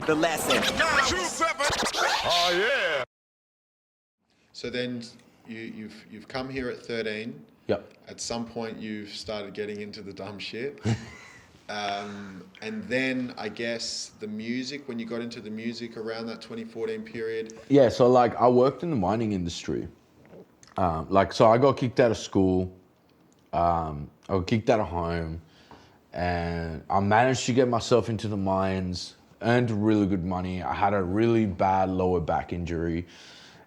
The lesson. Oh yeah. So then you've come here at 13. Yep. At some point you've started getting into the dumb shit. And then I guess the music, when you got into the music around that 2014 period. Yeah, so like I worked in the mining industry. So I got kicked out of school. I got kicked out of home, and I managed to get myself into the mines, earned really good money. I had a really bad lower back injury,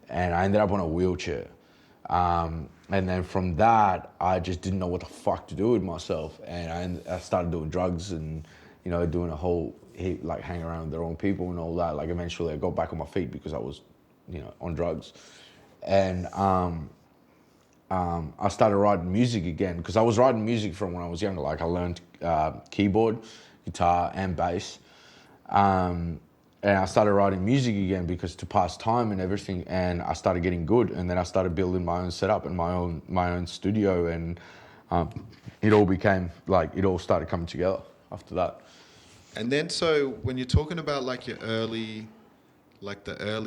and I ended up on a wheelchair. And then from that, I just didn't know what the fuck to do with myself. And I started doing drugs and, doing a whole heap, like hanging around with the wrong people and all that. Like eventually I got back on my feet because I was, on drugs. And I started writing music again because I was writing music from when I was younger. Like I learned keyboard, guitar and bass. And I started writing music again because to pass time and everything, and I started getting good, and then I started building my own setup and my own studio, and it all started coming together after that. And then so when you're talking about like the early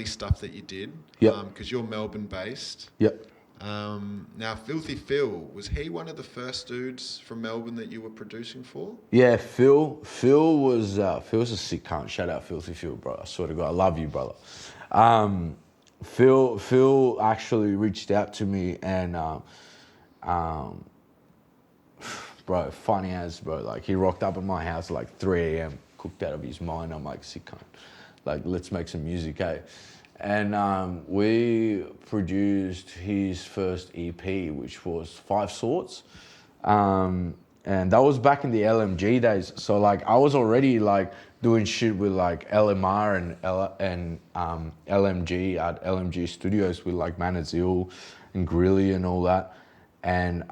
stuff that you did, because you're Melbourne based. Yep. Now Filthy Phil, was he one of the first dudes from Melbourne that you were producing for? Yeah, Phil was Phil's a sick cunt. Shout out Filthy Phil, bro. I swear to God, I love you, brother. Phil actually reached out to me and bro, funny as bro. Like he rocked up at my house at like 3 a.m. cooked out of his mind. I'm like, sick cunt. Like let's make some music, eh? And we produced his first EP, which was 5 Swords. And that was back in the LMG days. So like I was already like doing shit with like LMR and LMG at LMG Studios with like Manazil and Grilly and all that. And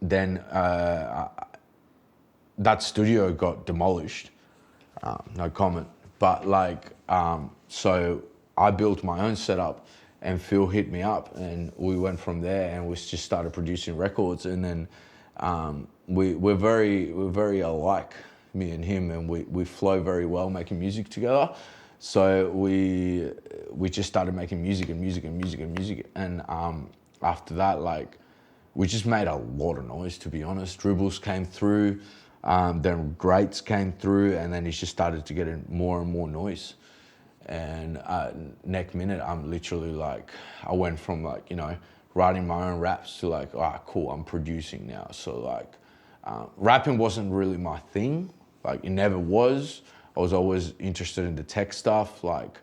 then that studio got demolished. No comment. But like, so I built my own setup and Phil hit me up and we went from there and we just started producing records. And then we're very alike, me and him, and we flow very well making music together. So we just started making music. And after that, like, we just made a lot of noise, to be honest. Dribbles came through, then Greats came through, and then it just started to get in more and more noise. And next minute, I'm literally like, I went from like, writing my own raps to like, cool, I'm producing now. So like, rapping wasn't really my thing. Like it never was. I was always interested in the tech stuff. Like,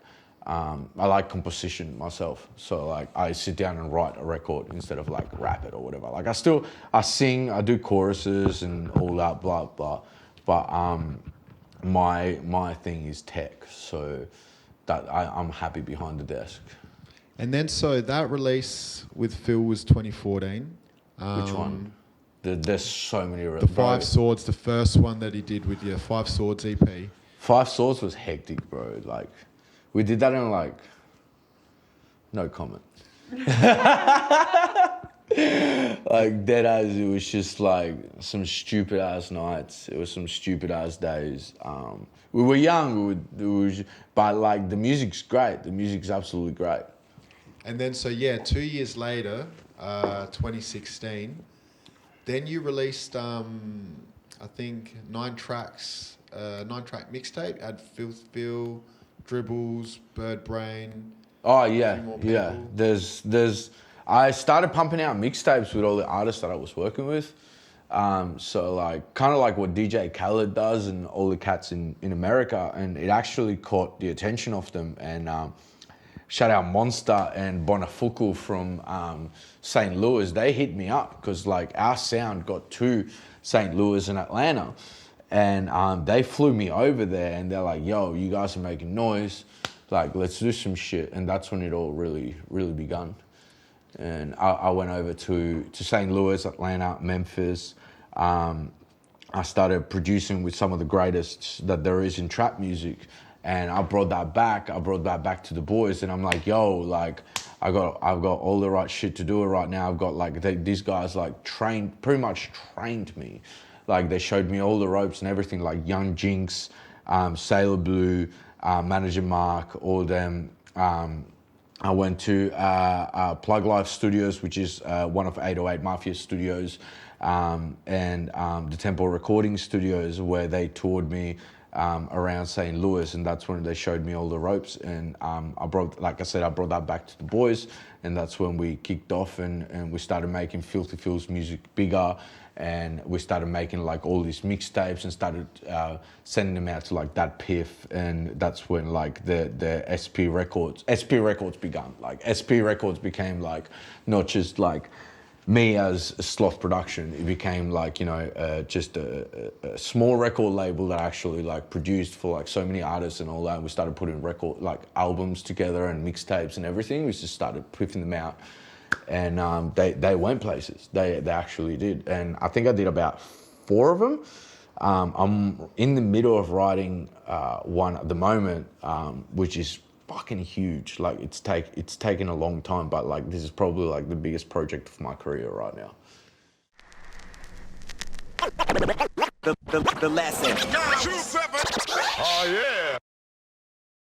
I like composition myself. So like, I sit down and write a record instead of like rap it or whatever. Like I sing, I do choruses and all that, blah, blah. But my thing is tech. So that I'm happy behind the desk. And then so that release with Phil was 2014. Which one? There's so many. The 5 Swords, the first one that he did with your 5 Swords EP. 5 Swords was hectic, bro. Like, we did that in like, no comment. Like dead ass, it was just like some stupid ass nights. It was some stupid ass days. We were young, but like the music's great. The music's absolutely great. And then so yeah, 2 years later, 2016, then you released I think 9-track mixtape. Had Phil, Dribbles, Bird Brain. Oh yeah. There's. I started pumping out mixtapes with all the artists that I was working with. So like, kind of like what DJ Khaled does and all the cats in America, and it actually caught the attention of them. And shout out Monster and Bonafuku from St. Louis. They hit me up because like our sound got to St. Louis and Atlanta, and they flew me over there. And they're like, "Yo, you guys are making noise. Like, let's do some shit." And that's when it all really begun. And I went over to St. Louis, Atlanta, Memphis. I started producing with some of the greatest that there is in trap music. And I brought that back to the boys. And I'm like, yo, like, I've got all the right shit to do it right now. I've got like, these guys like pretty much trained me. Like they showed me all the ropes and everything, like Young Jinx, Sailor Blue, Manager Mark, all of them. I went to Plug Life Studios, which is one of 808 Mafia studios, and the Temple Recording Studios, where they toured me around St. Louis, and that's when they showed me all the ropes. And I brought that back to the boys, and that's when we kicked off, and we started making Filthy Phil's music bigger. And we started making like all these mixtapes and started sending them out to like that Piff, and that's when like the SP Records began. Like SP Records became like not just like me as a Sloth production. It became like, you know, just a small record label that actually like produced for like so many artists and all that. We started putting record like albums together and mixtapes and everything. We just started piffing them out. And they went places. They actually did. And I think I did about 4 of them. I'm in the middle of writing one at the moment, which is fucking huge. Like it's taken a long time, but like this is probably like the biggest project of my career right now. The lesson. 927. Oh yeah.